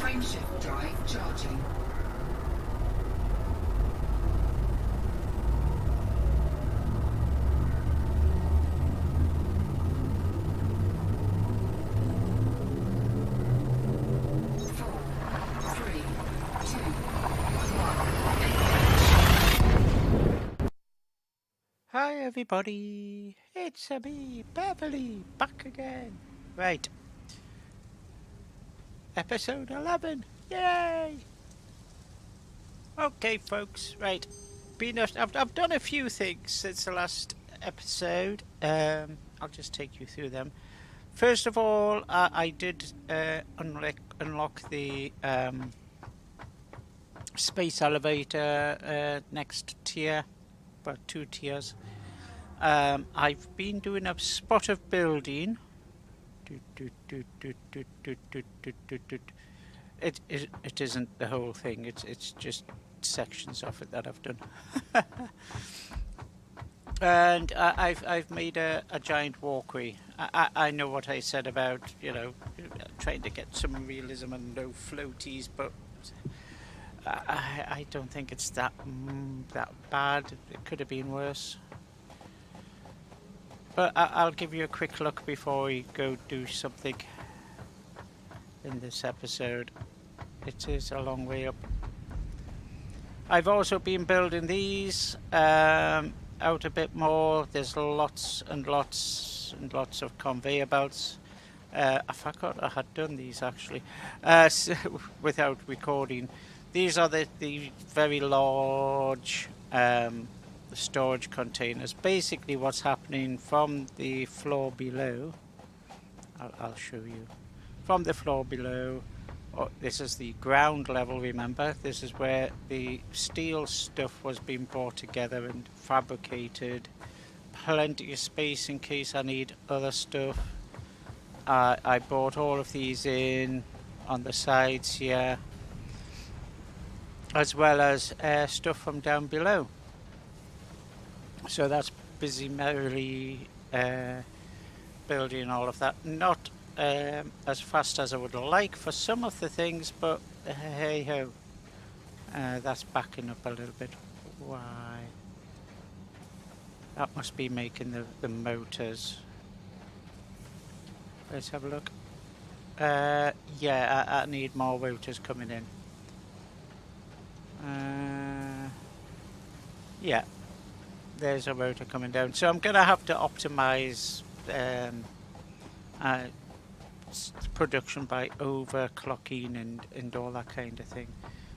Frameshift drive charging. Hi everybody, it's me, Beverly, back again. Right, episode 11, yay! Okay folks, right, I've done a few things since the last episode. I'll just take you through them. First of all, I did unlock the space elevator next tier, well 2 tiers. I've been doing a spot of building. It isn't the whole thing. It's just sections of it that I've done. And I've made a giant walkway. I know what I said about trying to get some realism and no floaties, but I don't think it's that bad. It could have been worse. But I'll give you a quick look before we go do something in this episode. It is a long way up. I've also been building these out a bit more. There's lots and lots and lots of conveyor belts. I forgot I had done these actually without recording. These are the very large storage containers. Basically what's happening from the floor below, I'll show you. From the floor below, this is the ground level, remember, this is where the steel stuff was being brought together and fabricated. Plenty of space in case I need other stuff. I brought all of these in on the sides here, as well as stuff from down below. So that's busy merrily building all of that. Not as fast as I would like for some of the things, but hey ho. That's backing up a little bit. Why? That must be making the motors. Let's have a look. Yeah, I need more motors coming in. Yeah. There's a rotor coming down, so I'm going to have to optimize production by overclocking and all that kind of thing.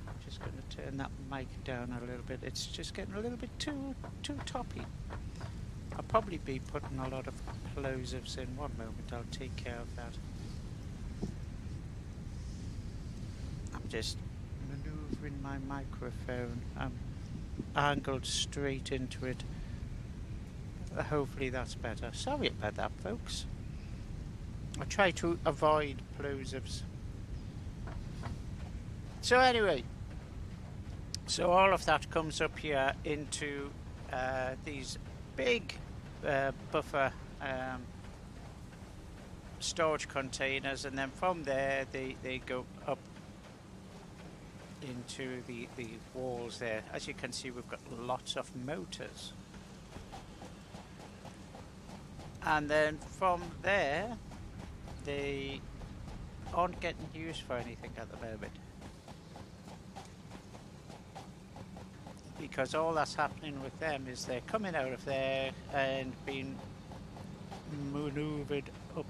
I'm just going to turn that mic down a little bit. It's just getting a little bit too toppy. I'll probably be putting a lot of plosives in. One moment, I'll take care of that. I'm just maneuvering my microphone. I'm angled straight into it. Hopefully that's better. Sorry about that, folks. I try to avoid plosives. So anyway, so all of that comes up here into these big buffer storage containers, and then from there they go up into the walls there. As you can see, we've got lots of motors, and then from there they aren't getting used for anything at the moment, because all that's happening with them is they're coming out of there and being maneuvered up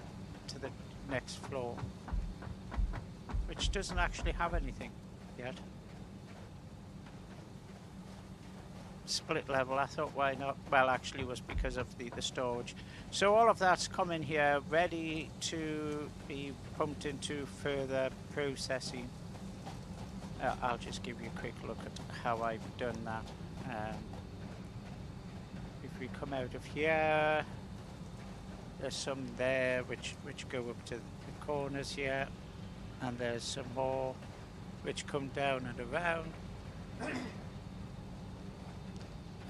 to the next floor, which doesn't actually have anything yet. Split level, I thought why not? Well, actually it was because of the storage. So all of that's coming here ready to be pumped into further processing. I'll just give you a quick look at how I've done that. If we come out of here, there's some there which go up to the corners here, and there's some more which come down and around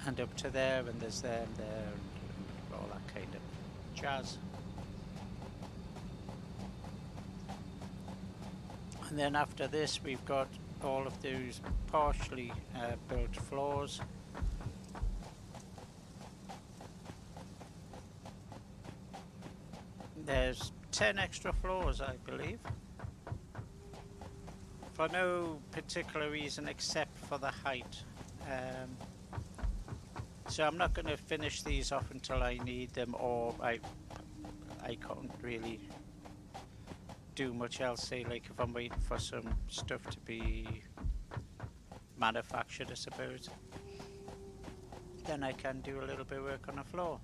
and up to there, and there's there and there and all that kind of jazz. And then after this we've got all of those partially built floors. There's 10 extra floors, I believe, for no particular reason except for the height. So I'm not going to finish these off until I need them, or I can't really do much else. Say, like if I'm waiting for some stuff to be manufactured, I suppose, then I can do a little bit of work on the floor.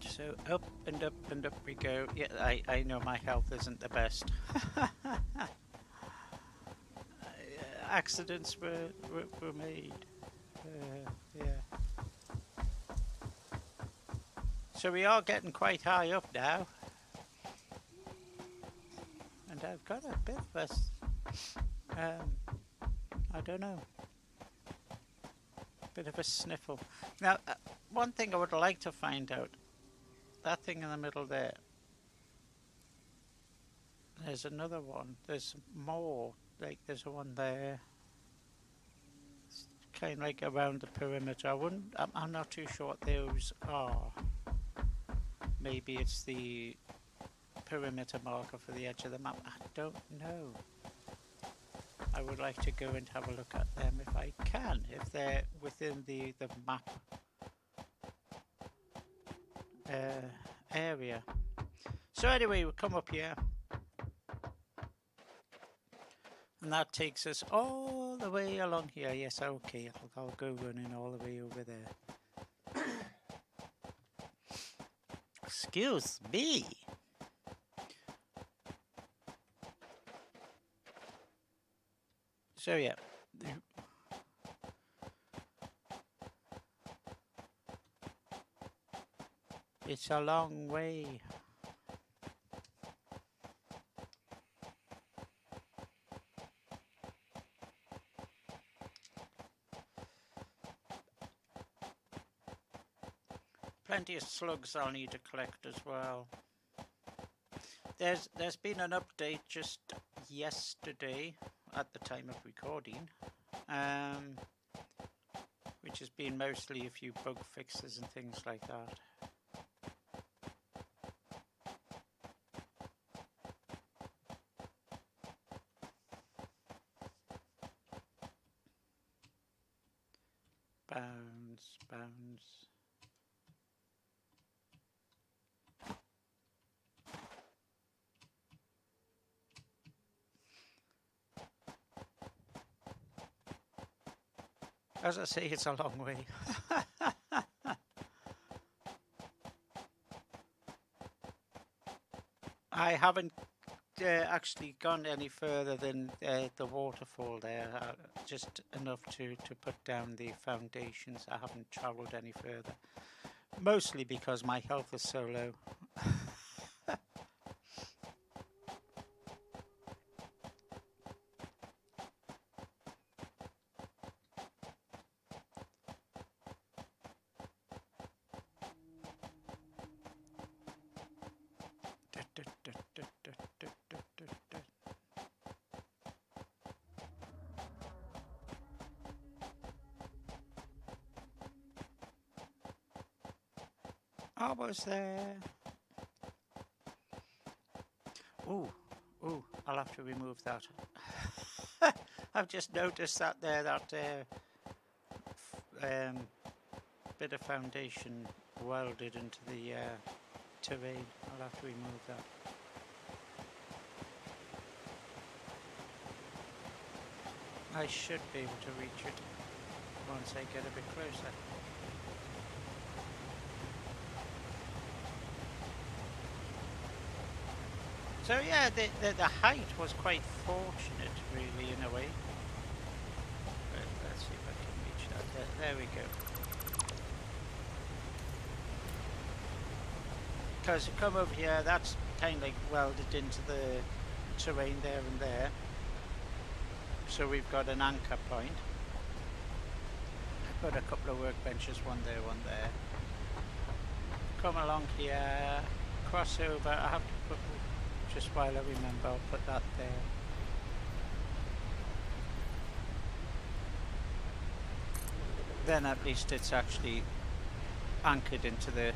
So up and up and up we go. Yeah, I know my health isn't the best. Accidents were made. Yeah. So we are getting quite high up now. And I've got a bit of a, I don't know, bit of a sniffle. Now, one thing I would like to find out, that thing in the middle there, there's another one, there's more, like there's one there, it's kind of like around the perimeter. I'm not too sure what those are. Maybe it's the perimeter marker for the edge of the map, I don't know. I would like to go and have a look at them if I can, if they're within the map area. So anyway, we'll come up here, and that takes us all the way along here. Yes, okay, I'll go running all the way over there. Excuse me. So yeah, it's a long way. Plenty of slugs I'll need to collect as well. There's been an update just yesterday at the time of recording, which has been mostly a few bug fixes and things like that. Bounce, bounce. As I say, it's a long way. I haven't actually gone any further than the waterfall there, just enough to put down the foundations. I haven't travelled any further, mostly because my health is so low. Almost there. Ooh, I'll have to remove that. I've just noticed that there, that bit of foundation welded into the terrain. I'll have to remove that. I should be able to reach it once I get a bit closer. So yeah, the height was quite fortunate, really, in a way. But let's see if I can reach that. There we go. Because you come over here, that's kind of like welded into the terrain there and there. So we've got an anchor point. I put a couple of workbenches, one there, one there. come along here, cross over. I have to put, just while I remember, I'll put that there. Then at least it's actually anchored into the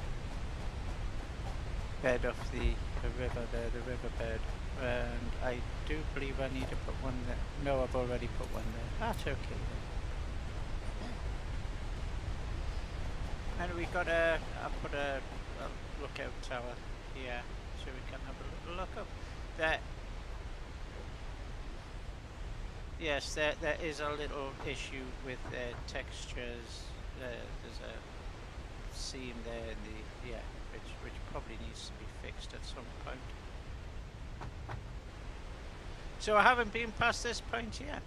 bed of the river there, the riverbed. And I do believe I need to put one there. No, I've already put one there. That's okay then. And we got I put a lookout tower here so we can have a little look up. There, yes, there is a little issue with textures. There's a seam there in the which probably needs to be fixed at some point. So I haven't been past this point yet.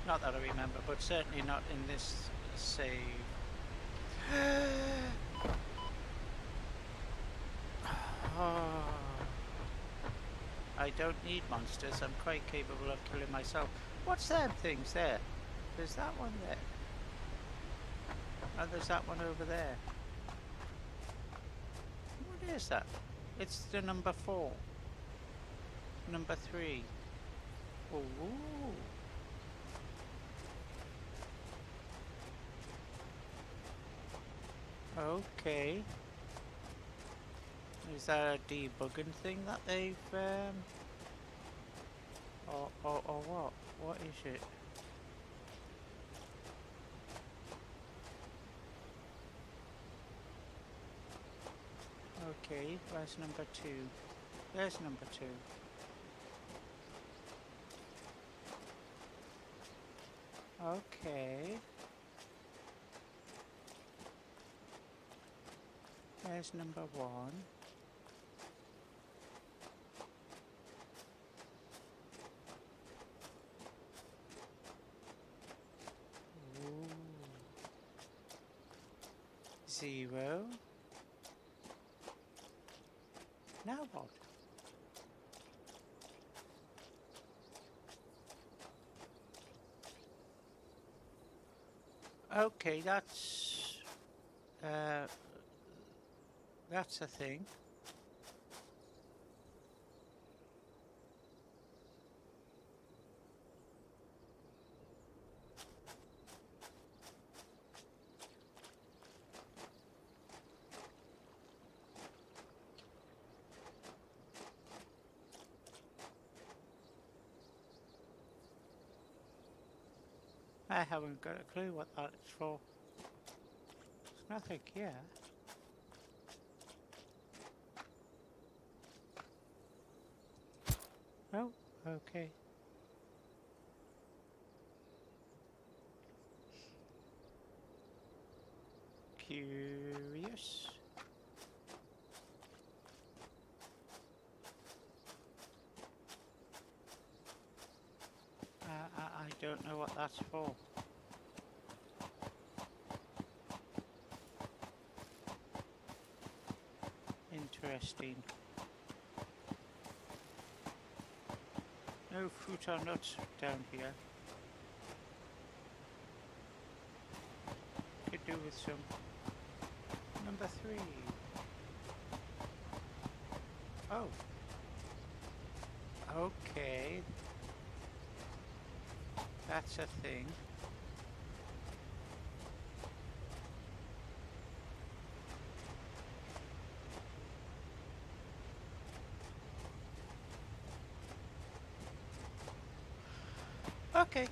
Not that I remember, but certainly not in this save. Oh, I don't need monsters. I'm quite capable of killing myself. What's them things there? There's that one there. And there's that one over there. What is that? It's the number 4. Number 3. Ooh. Okay. Is that a debugging thing that they've or what? What is it? Okay, where's number 2? There's number 2. Okay. There's number 1. Ooh. 0. Now what? Okay, that's a thing. I haven't got a clue what that's for. There's nothing here. Oh, okay. Curious. I don't know what that's for. Interesting. No fruit or nuts down here. Could do with some. Number 3. Oh. Okay. That's a thing. Okay.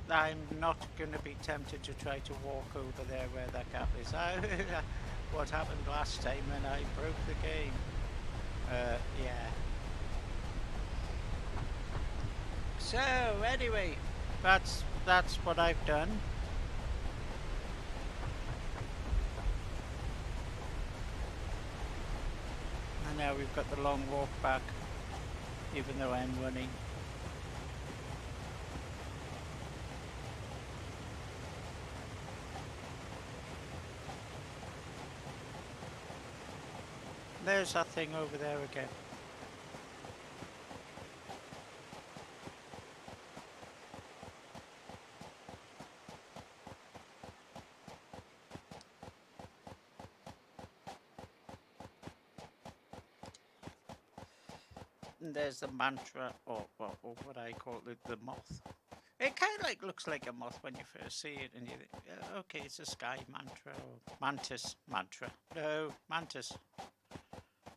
I'm not going to be tempted to try to walk over there where that gap is. What happened last time when I broke the game? Yeah. So anyway, that's what I've done. And now we've got the long walk back, even though I'm running. There's that thing over there again. And there's the mantra, or what I call it, the moth. It kind of like looks like a moth when you first see it, and you think, okay, it's a sky mantra or mantis mantra. No, mantis.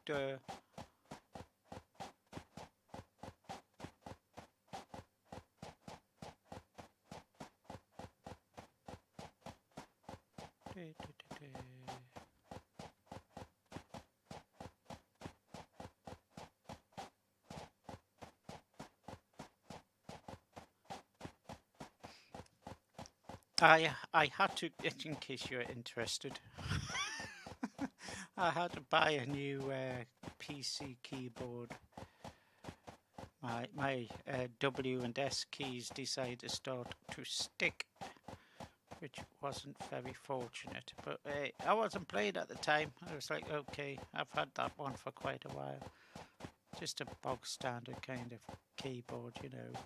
Duh. I had to, in case you're interested, I had to buy a new PC keyboard. My W and S keys decided to start to stick, which wasn't very fortunate. But I wasn't playing at the time. I was like, okay, I've had that one for quite a while. Just a bog standard kind of keyboard, you know.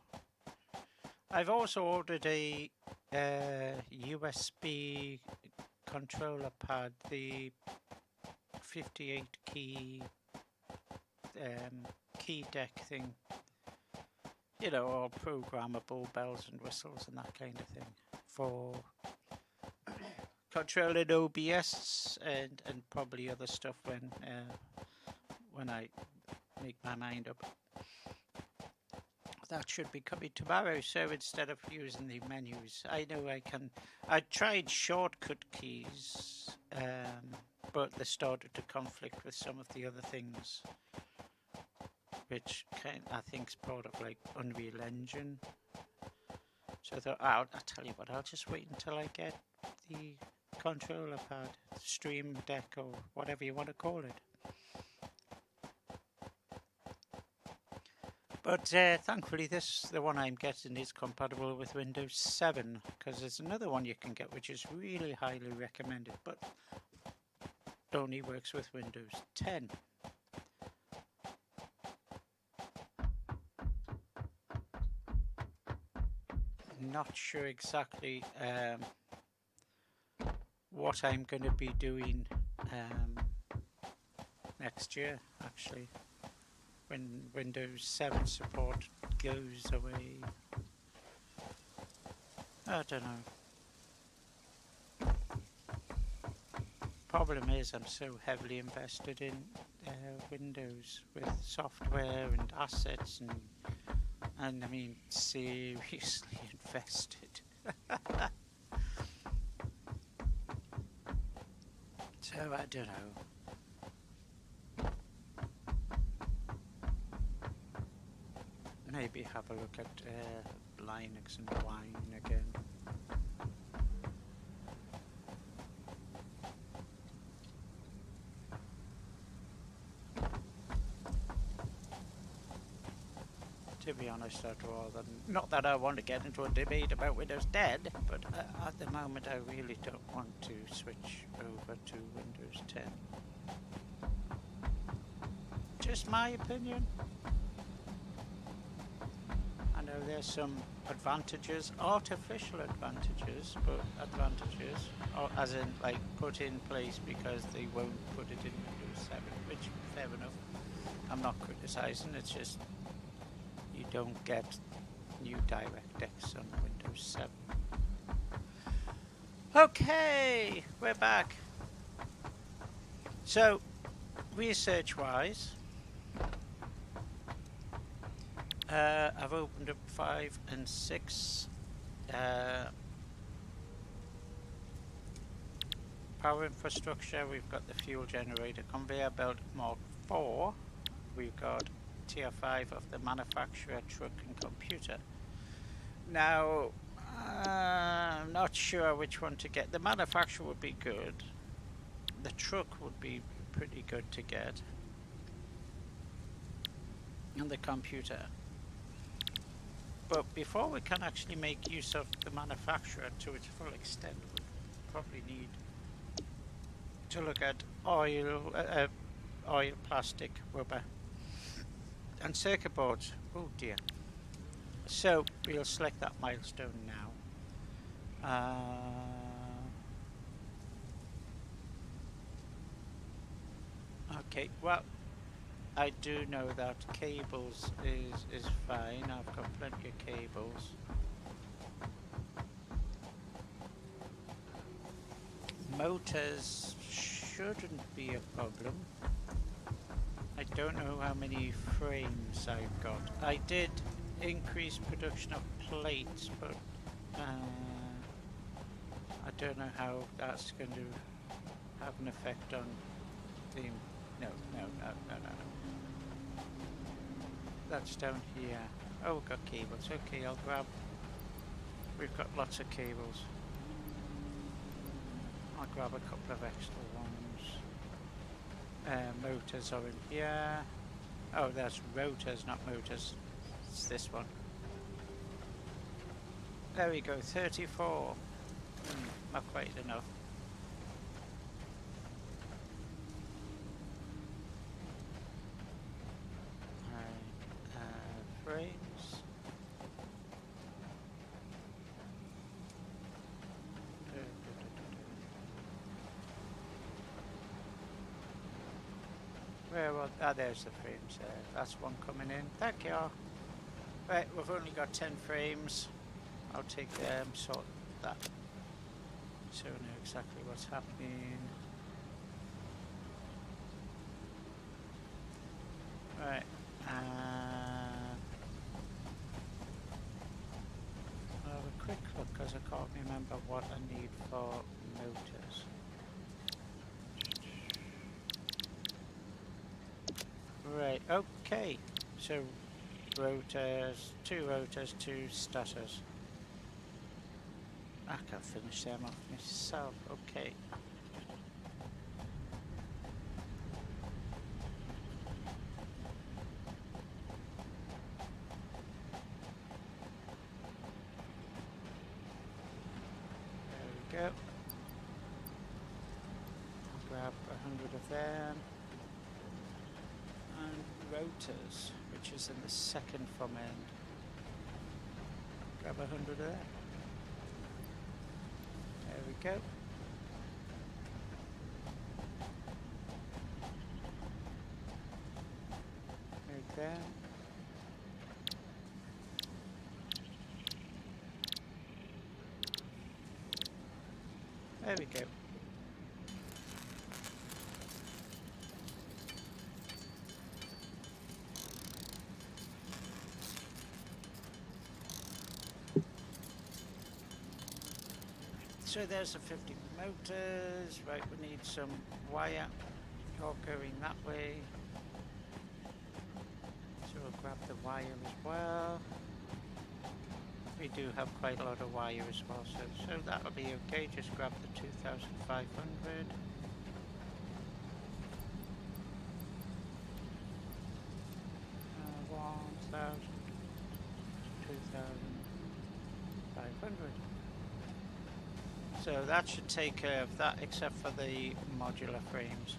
I've also ordered a USB controller pad, the 58 key key deck thing, you know, all programmable bells and whistles and that kind of thing for controlling OBS and probably other stuff when I make my mind up. That should be coming tomorrow, so instead of using the menus, I know I tried shortcut keys, but they started to conflict with some of the other things, which I think is part of like Unreal Engine. So I thought, I'll tell you what, I'll just wait until I get the controller pad, Stream Deck, or whatever you want to call it. But thankfully the one I'm getting is compatible with Windows 7, because there's another one you can get which is really highly recommended, but only works with Windows 10. Not sure exactly what I'm going to be doing next year, actually, when Windows 7 support goes away. I don't know. Problem is, I'm so heavily invested in Windows with software and assets, and I mean seriously invested. So I don't know. Maybe have a look at Linux and Wine again. To be honest, I'd rather, not that I want to get into a debate about Windows 10, but at the moment I really don't want to switch over to Windows 10. Just my opinion. I know there's some advantages, artificial advantages, but advantages, as in like put in place because they won't put it in Windows 7, which fair enough. I'm not criticizing, it's just you don't get new DirectX on Windows 7. Okay, we're back. So, research-wise, I've opened up 5 and 6. Power infrastructure, we've got the fuel generator conveyor belt Mark 4. We've got Tier 5 of the manufacturer, truck and computer. Now, I'm not sure which one to get. The manufacturer would be good. The truck would be pretty good to get. And the computer. But before we can actually make use of the manufacturer to its full extent, we probably need to look at oil, plastic, rubber, and circuit boards. Oh dear. So we'll select that milestone now. Okay, well, I do know that cables is fine. I've got plenty of cables. Motors shouldn't be a problem. I don't know how many frames I've got. I did increase production of plates, but I don't know how that's going to have an effect on the... No. That's down here. Oh, we've got cables. Okay, I'll grab... We've got lots of cables. I'll grab a couple of extra ones. Motors are in here. Oh, that's rotors, not motors. It's this one. There we go, 34. Not quite enough. Frames. Where was... Ah, there's the frames there. That's one coming in. Thank you. Right, we've only got 10 frames. I'll take them, sort that. So I know exactly what's happening. Right. I'll have a quick look because I can't remember what I need for motors. Right, okay. So rotors, 2 rotors, 2 starters. I can finish them off myself, okay. There we go. I'll grab 100 of them. And rotors, which is in the second from end. Grab 100 of that. There we go. Move there. There we go. So there's the 50 motors. Right, we need some wire. You're going that way. So we'll grab the wire as well. We do have quite a lot of wire as well, so that'll be okay. Just grab the 2,500. Uh, 1,000, 2,500. So that should take care of that, except for the modular frames,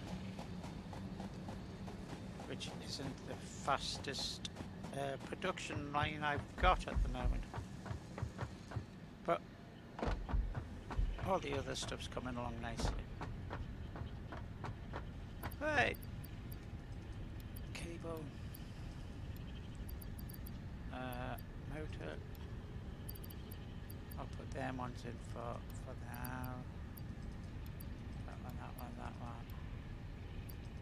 which isn't the fastest production line I've got at the moment. But all the other stuff's coming along nicely. Right. Cable. Motor. I'll put them ones in for now. That one, that one, that one.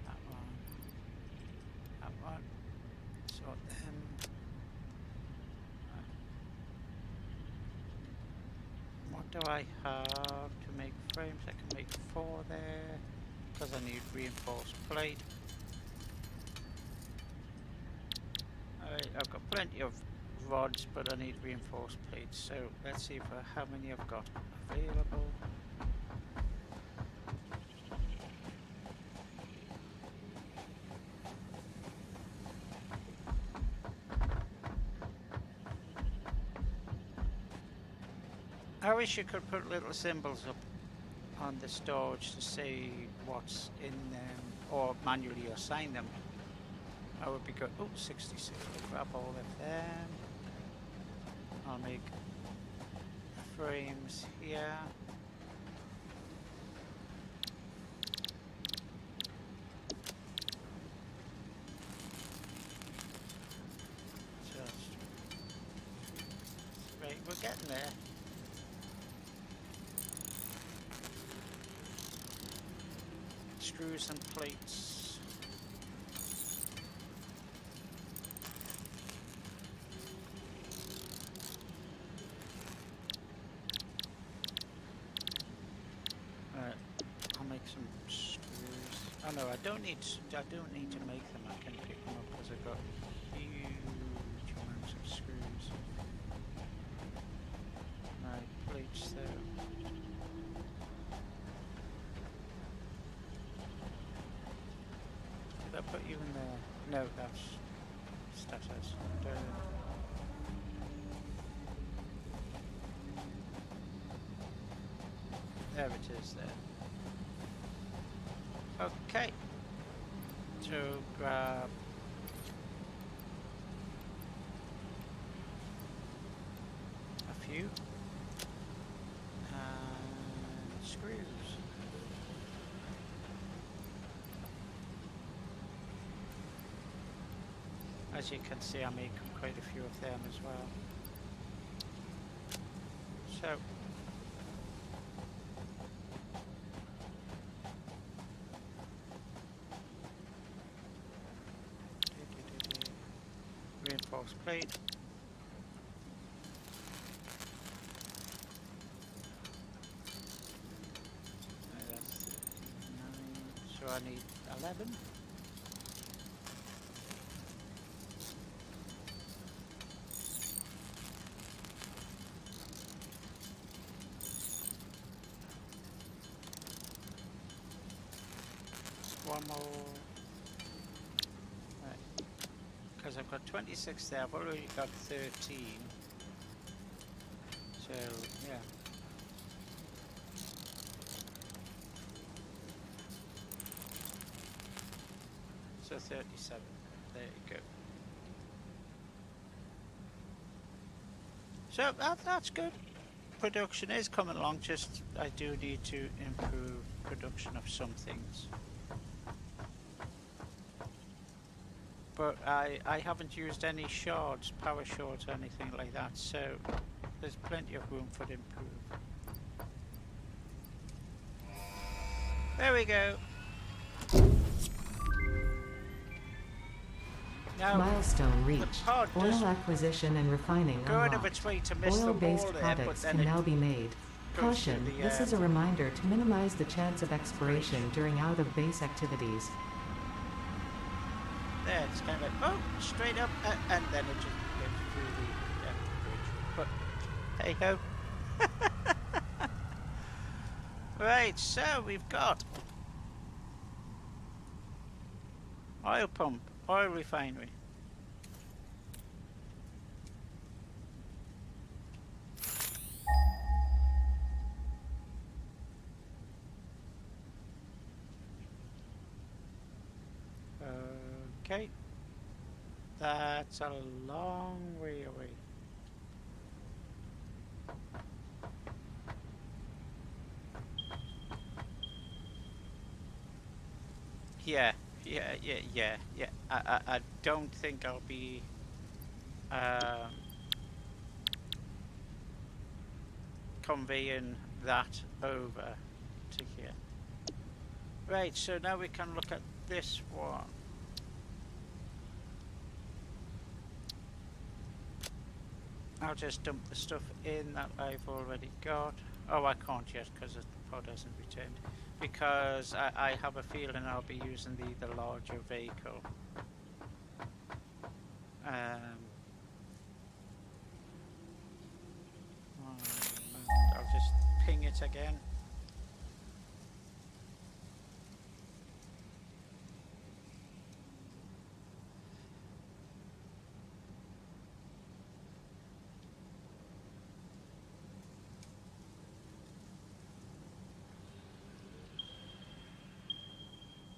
That one. That one. Sort them. What do I have to make frames? I can make 4 there because I need reinforced plate. Alright, I've got plenty of rods, but I need reinforced plates. So let's see for how many I've got available. I wish you could put little symbols up on the storage to say what's in them, or manually assign them. That would be good. Oh, 66. We'll grab all of them. I'll make frames here. there. Screws and plates. Right, I'll make some screws. Oh no, I don't need to make them. I can pick them up because I've got huge amounts of screws. Right, plates there. Did I put you in there? No, that's status. There it is there. Okay. So grab a few and screws. As you can see, I make quite a few of them as well. So reinforced plate. That's 9, so I need 11. One more. Right. Because I've got 26 there, I've already got 13. So, yeah. So 37. There you go. So that's good. Production is coming along, just I do need to improve production of some things. But I haven't used any shards, power shards or anything like that, so there's plenty of room for improve. There we go. Now, milestone reached. the Oil acquisition and refining go out of unlocked. its way to miss the wall Oil-based there, but products then can it now be made. goes to Caution, the, this is a reminder to minimize the chance of expiration during out-of-base activities. there, it's kind of like, oh, straight up, and then it just goes through the bridge. But, hey ho. Right, so we've got oil pump, oil refinery. Okay, that's a long way away. Yeah. I don't think I'll be conveying that over to here. Right, so now we can look at this one. I'll just dump the stuff in that I've already got. Oh, I can't yet because the pod hasn't returned. Because I have a feeling I'll be using the larger vehicle. I'll just ping it again.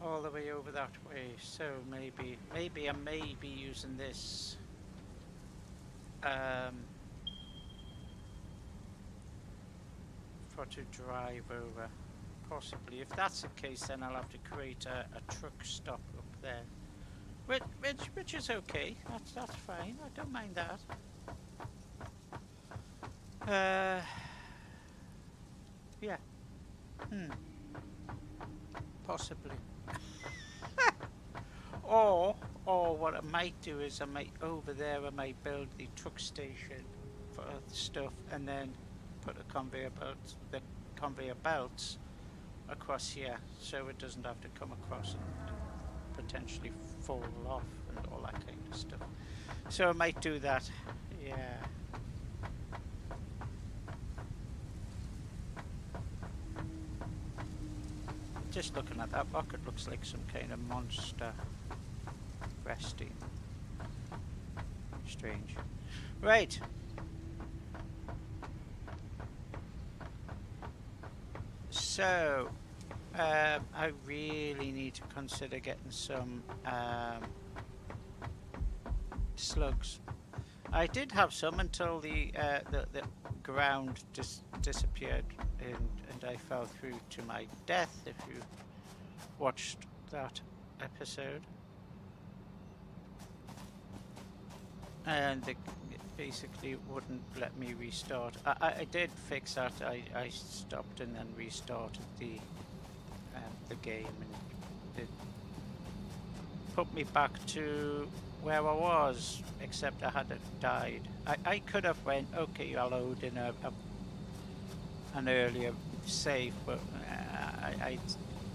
All the way over that way, so maybe I may be using this for to drive over, possibly. If that's the case, then I'll have to create a truck stop up there, which is okay. That's fine. I don't mind that. Yeah. Possibly. Or what I might do is I might over there I might build the truck station for stuff and then put the conveyor belts across here so it doesn't have to come across and potentially fall off and all that kind of stuff. So I might do that. Yeah. Just looking at that rock, it looks like some kind of monster resting. Strange. Right. So, I really need to consider getting some slugs. I did have some until the ground disappeared and I fell through to my death. If you watched that episode, and it basically wouldn't let me restart. I did fix that. I stopped and then restarted the game, and it put me back to where I was, except I hadn't died. I could have went, okay, I'll load in an earlier save, but I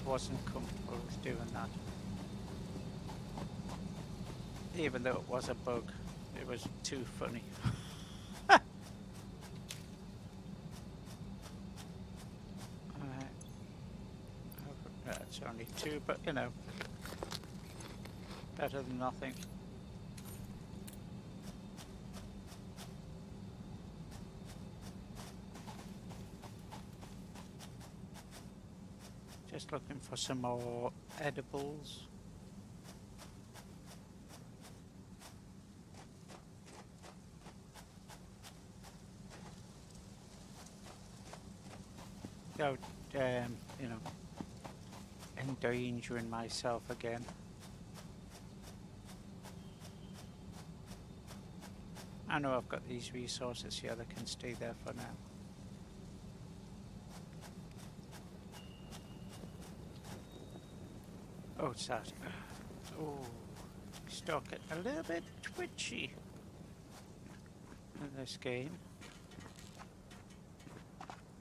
wasn't comfortable with doing that. Even though it was a bug, it was too funny. It's only 2, but you know, better than nothing. Just looking for some more edibles. Without, you know, endangering myself again. I know I've got these resources here that can stay there for now. Oh, it's that. Oh, start getting a little bit twitchy in this game.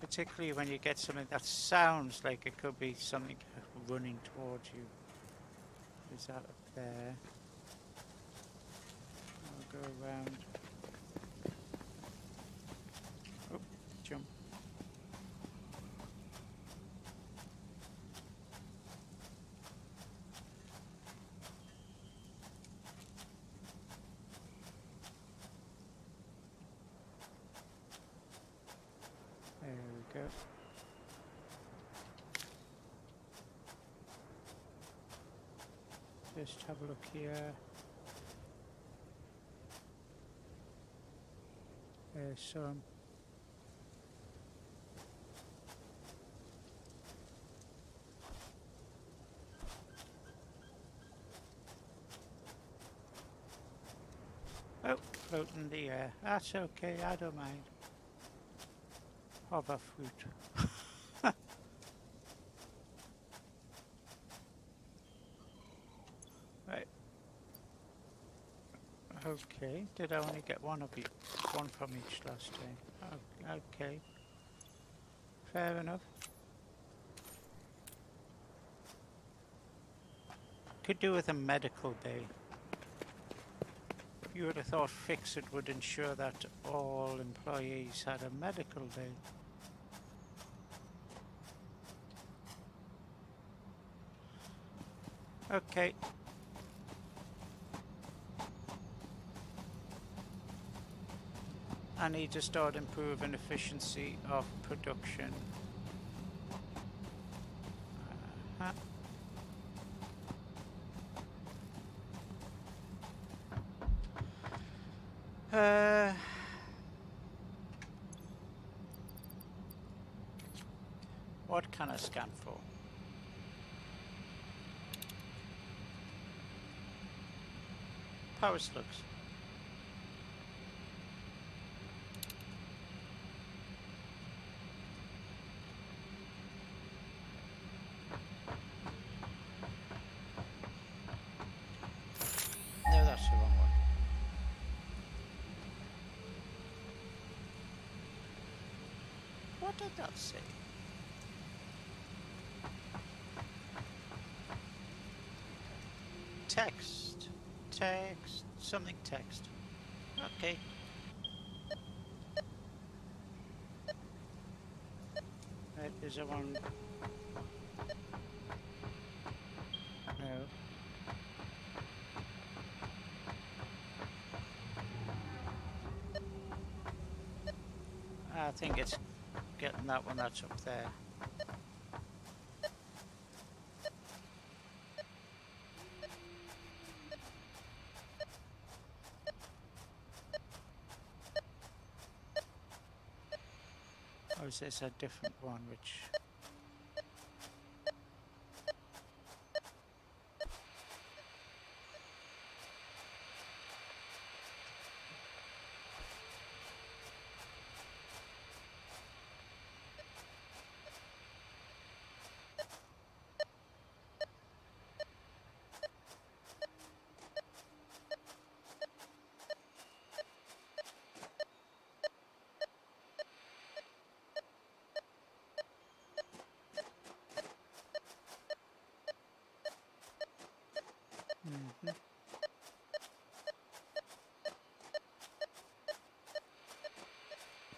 Particularly when you get something that sounds like it could be something running towards you. Is that up there? I'll go around. Oh, jump. There we go. Just have a look here. There's some. Oh, floating in the air. That's okay, I don't mind. Hover fruit. Right. Okay, did I only get one from each last time? Oh, okay. Fair enough. Could do with a medical bay. You would have thought Fixit would ensure that all employees had a medical bay. Okay. I need to start improving efficiency of production. What can I scan for? Power slugs. What did that say? Text. Text. Something text. Okay. Right, is there one? No. I think it's getting that one that's up there. Or is this a different one which... Mm-hmm.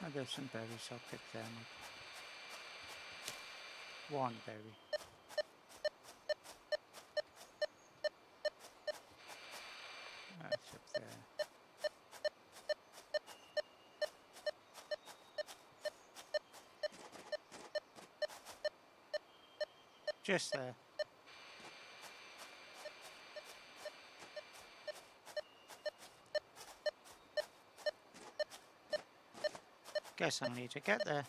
Oh, there's some berries, I'll pick them up. One berry. That's up there. Just there. Guess I'll need to get there.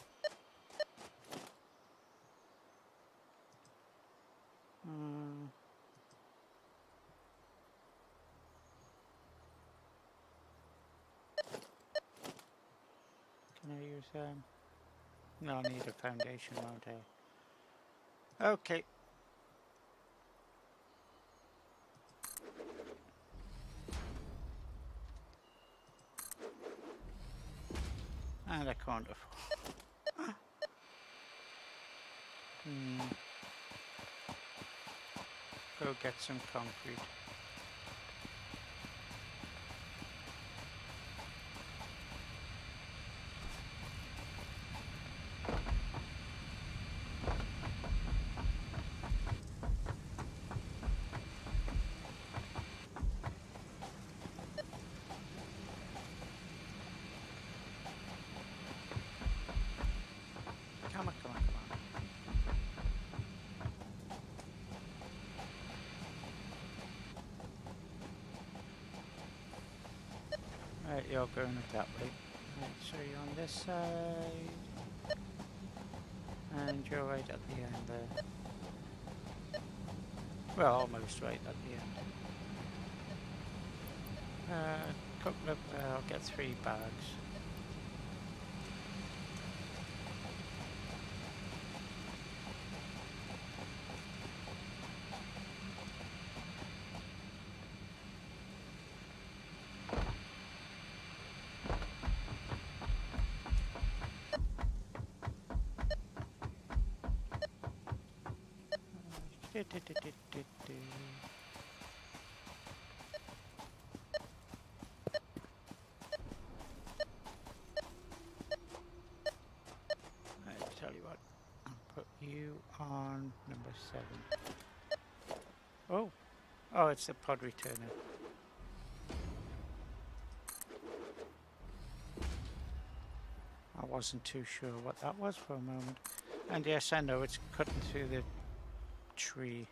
Can I use no, I need a foundation, won't I? Okay. And I can't afford. Go get some concrete. Come on, come on, come on. Right, you're going up that way. Right, so you're on this side. And you're right at the end there. Well, almost right at the end. Couple of, I'll get 3 bags. I tell you what, I'll put you on number 7. Oh, it's the pod returner. I wasn't too sure what that was for a moment. And yes, I know it's cutting through the tree.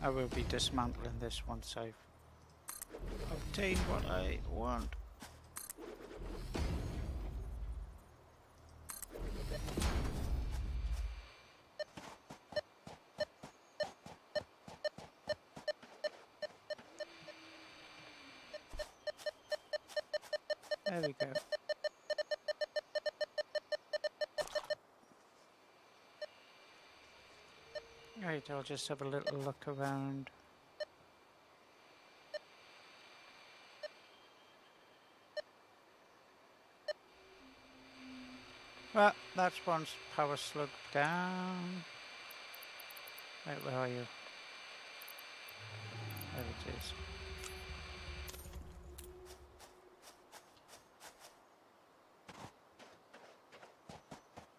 I will be dismantling this once I've obtained what I want. There we go. Right, I'll just have a little look around. Well, that's one power slug down. Right, where are you? There it is.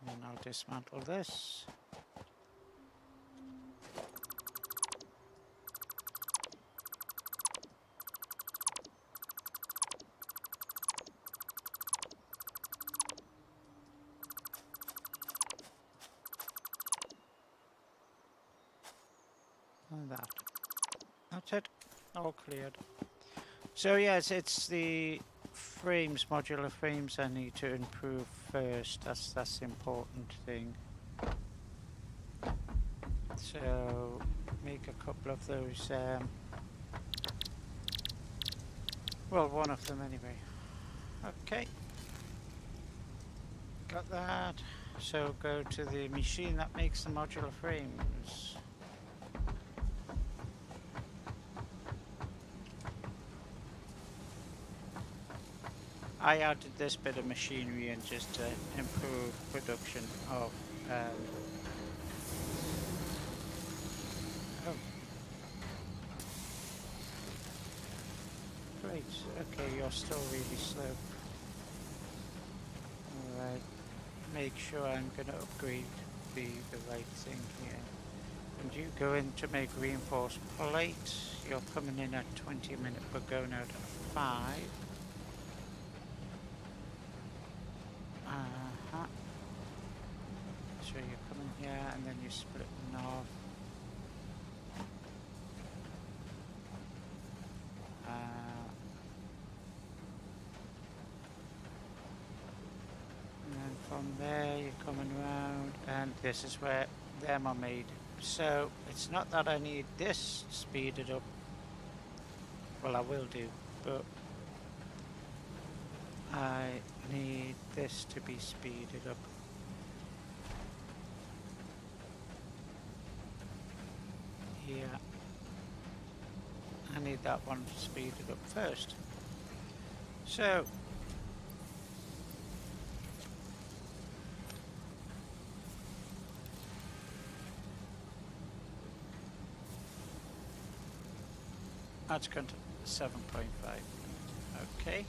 And I'll dismantle this. And that. That's it. All cleared. So yes, it's the frames, modular frames I need to improve first. That's the important thing. So make a couple of those. Well, one of them anyway. Okay. Got that. So go to the machine that makes the modular frames. I added this bit of machinery in just to improve production of oh, great. Okay, you're still really slow. Alright, make sure I'm going to upgrade the right thing here. And you go in to make reinforced plate. You're coming in at 20 a minute, but going out at 5. So you're coming here and then you're splitting off. And then from there you're coming around, and this is where them are made. So it's not that I need this speeded up. Well, I will do, but I need this to be speeded up. Here. I need that one speeded up first. So that's going to 7.5. Okay.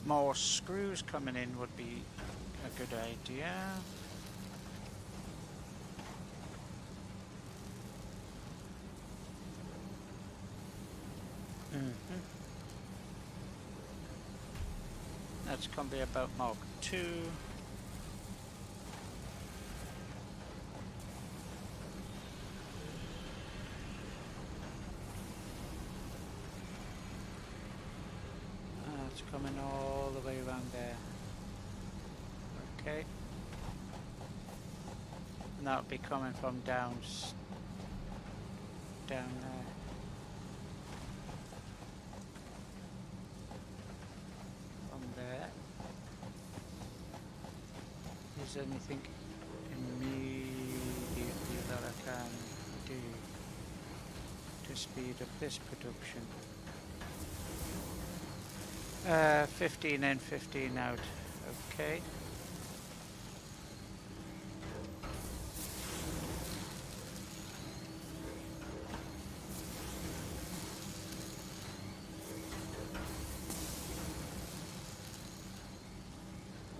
More screws coming in would be a good idea. That's going to be about Mark 2. It's coming all the way around there. Okay. And that'll be coming from down there. From there. Is there anything immediately that I can do to speed up this production? 15 in, 15 out. Okay.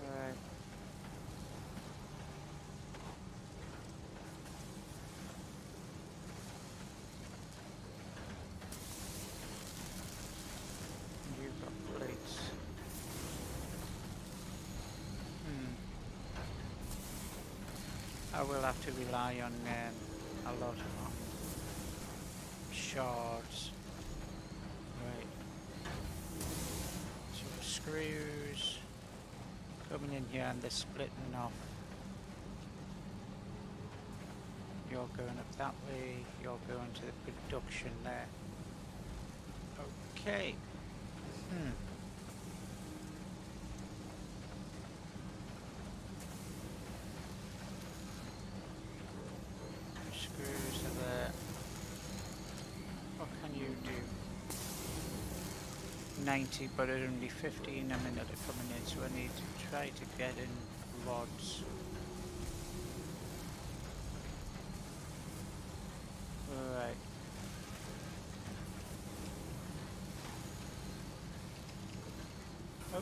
Right. You've got plates. I will have to rely on a lot of shards. Right. So screws coming in here and they're splitting off. You're going up that way, you're going to the production there. Okay. Screws are there. What can you do? 90, but at only 15 a minute are coming in, so I need to try to get in rods. Alright. Oh.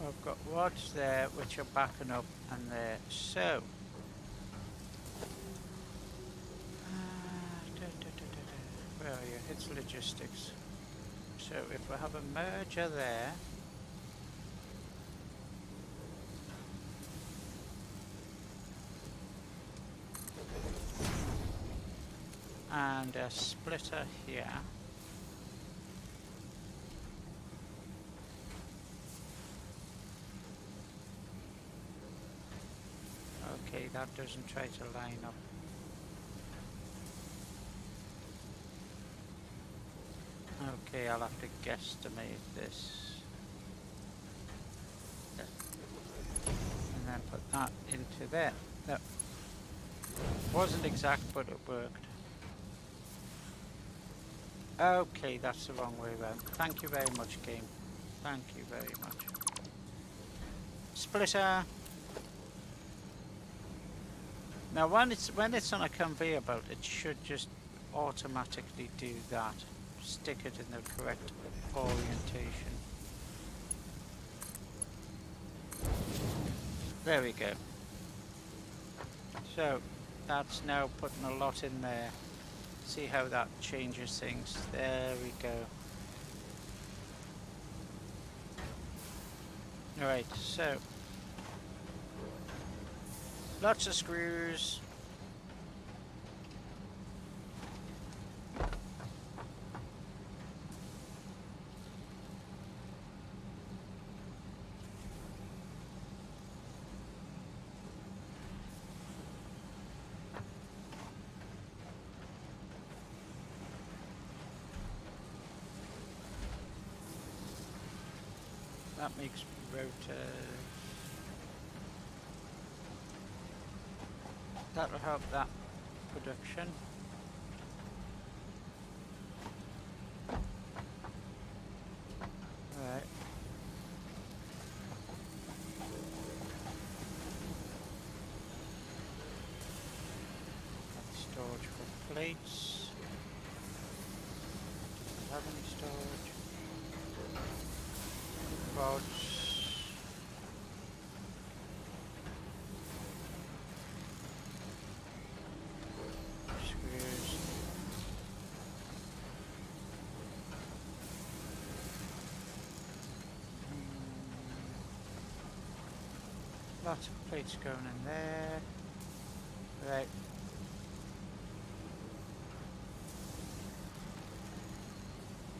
I've got rods there which are backing up and there, so where are you? It's logistics. So if we have a merger there, and a splitter here, okay, that doesn't try to line up. Okay, I'll have to guesstimate this. And then put that into there. That wasn't exact, but it worked. Okay, that's the wrong way around. Thank you very much, game. Thank you very much. Splitter! Now when it's on a conveyor belt, it should just automatically do that. Stick it in the correct orientation. There we go. So that's now putting a lot in there. See how that changes things. There we go. Alright, so lots of screws. That makes rotors. That'll help that production. Right. Storage for plates. Doesn't have any storage. Rods. Screws. Lots of plates going in there. Right.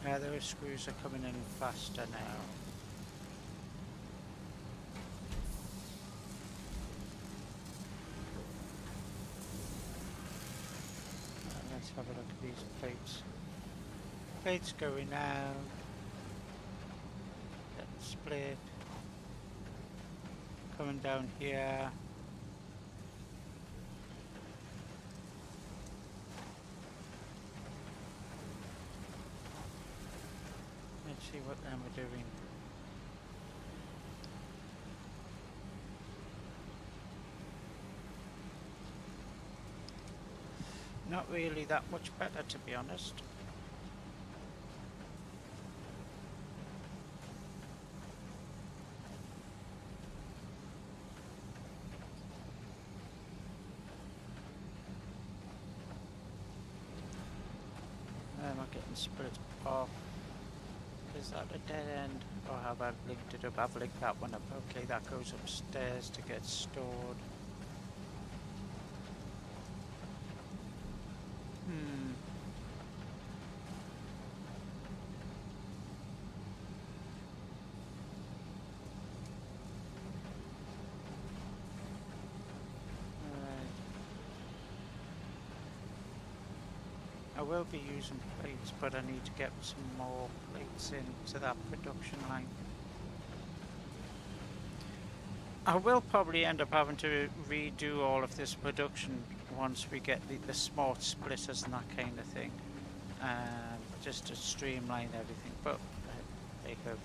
Now those screws are coming in faster now. Let's have a look at these plates. Plates going out. Getting split. Coming down here. Let's see what them are doing. Not really that much better, to be honest. Am I getting split off? Is that a dead end? Or have I linked it up? I've linked that one up. Okay, that goes upstairs to get stored. I will be using plates, but I need to get some more plates into that production line. I will probably end up having to redo all of this production once we get the smart splitters and that kind of thing. just to streamline everything, but there you go.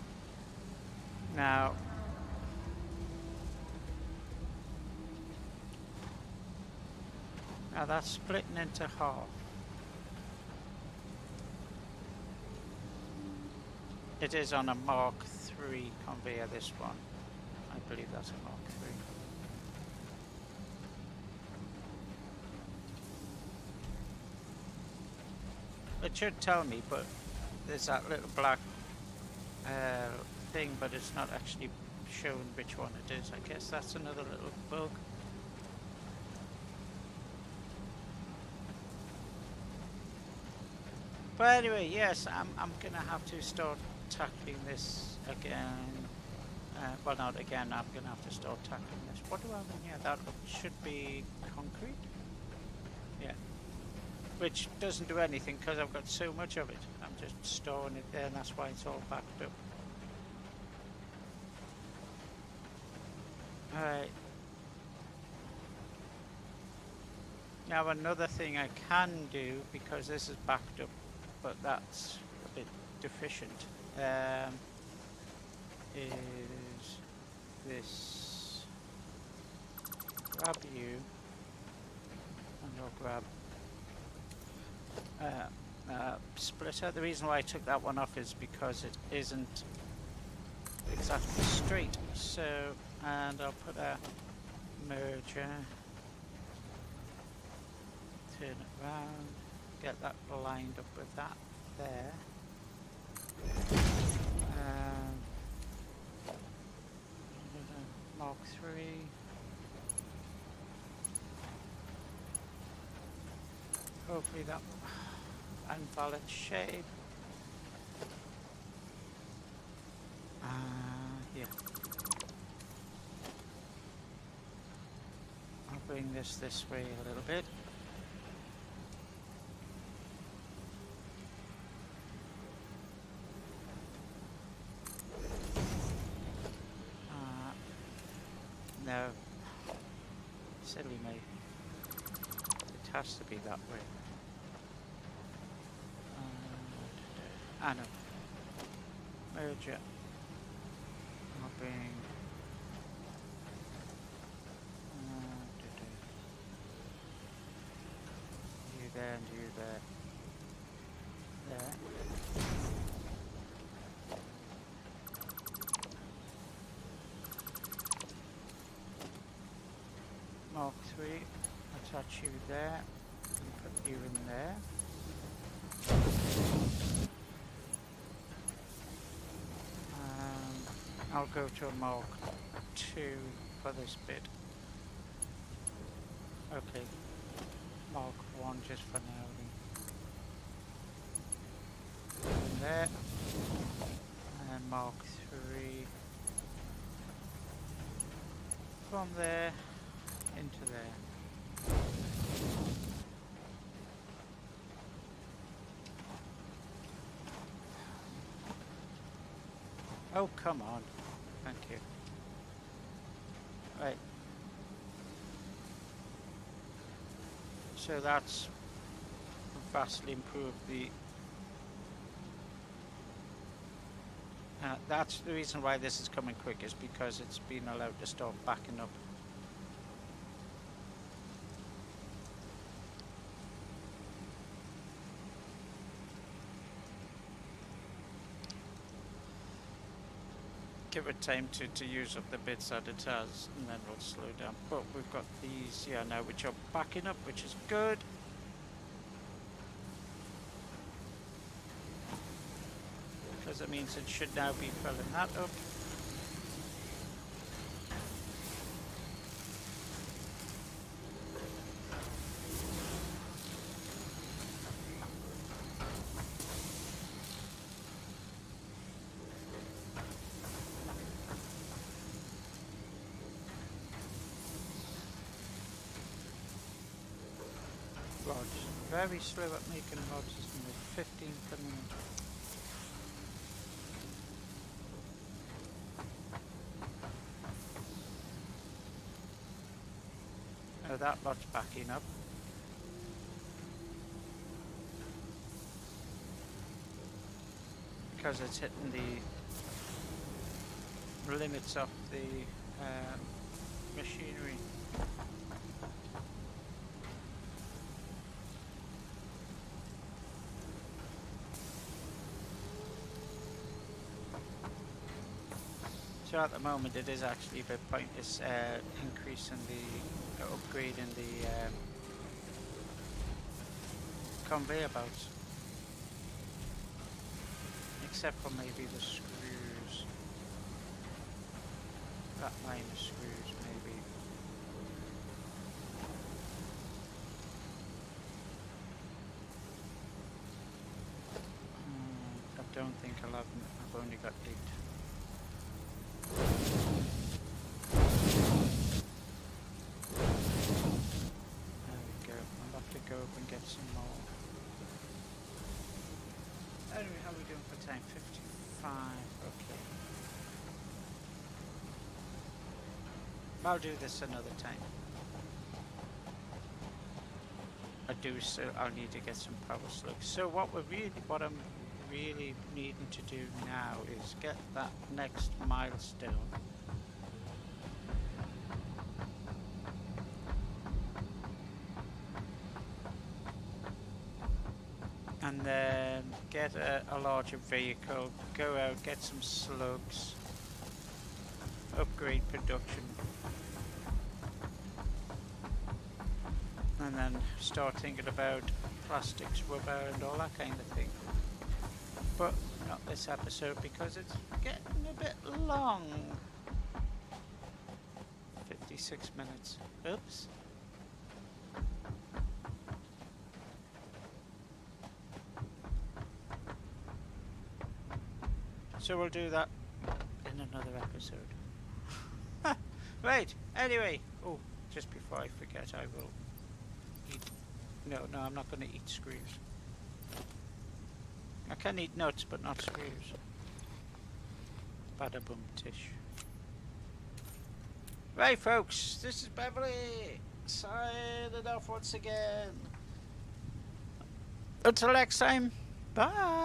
Now that's splitting into half. It is on a Mark III conveyor, this one. I believe that's a Mark III. It should tell me, but there's that little black thing, but it's not actually showing which one it is. I guess that's another little bug. But anyway, yes, I'm gonna have to start tackling this again. Well, not again. I'm gonna have to start tackling this. What do I have in here? That should be concrete. Yeah. Which doesn't do anything because I've got so much of it. I'm just storing it there, and that's why it's all backed up. Alright. Now another thing I can do, because this is backed up, but that's a bit deficient, is this. Grab you, and I'll grab splitter. The reason why I took that one off is because it isn't exactly straight. So, and I'll put a merger, turn it around, get that lined up with that there. Mark III. Hopefully that unbalanced shape. Yeah. I'll bring this way a little bit. No. Silly me. It has to be that way. No. Merger. I'll bring. You there and you there. There. Mark III. Attach you there. And put you in there. I'll go to a Mark II for this bit. Okay, Mark I just for now. In there, and Mark III from there into there. Oh, come on. Thank you. Right. So that's vastly improved the... that's the reason why this is coming quick, is because it's been allowed to start backing up. Give it time to use up the bits that it has, and then we'll slow down. But we've got these here now which are backing up, which is good. Because it means it should now be filling that up. Rods. Very slow at making rods, isn't it? 15 per minute. Now that lot's backing up. because it's hitting the limits of the machinery. So at the moment it is actually a bit pointless increasing the upgrading the conveyor belts, except for maybe the screws, that line of screws maybe. I don't think I'll have them. I've only got 8. Go up and get some more. Anyway, how are we doing for time? 55, okay. I'll do this another time. I'll need to get some power slugs. So what I'm really needing to do now is get that next milestone. And then get a larger vehicle, go out, get some slugs, upgrade production, and then start thinking about plastics, rubber and all that kind of thing. But not this episode because it's getting a bit long. 56 minutes. Oops. So we'll do that in another episode. Right, anyway. Oh, just before I forget, I will eat... No, I'm not going to eat screws. I can eat nuts, but not screws. Bada boom tish. Right, folks, this is Beverly signing off once again. Until next time, bye.